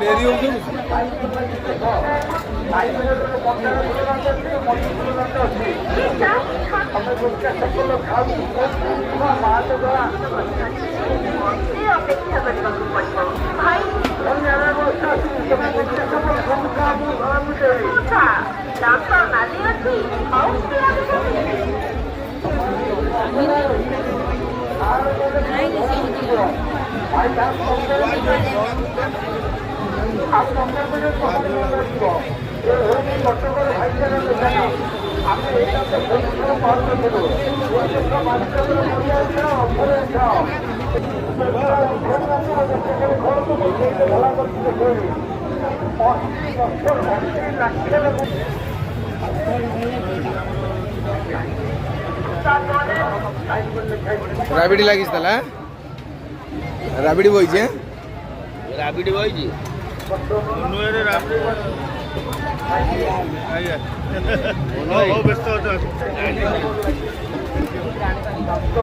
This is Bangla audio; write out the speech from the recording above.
ডেরি হচ্ছে রাবিডি লাগিস তাহলে রাবিডি বইছে রাবিডি বইছি নুয়েরে রাবিডি আইয়া ও ব্যস্ত আছে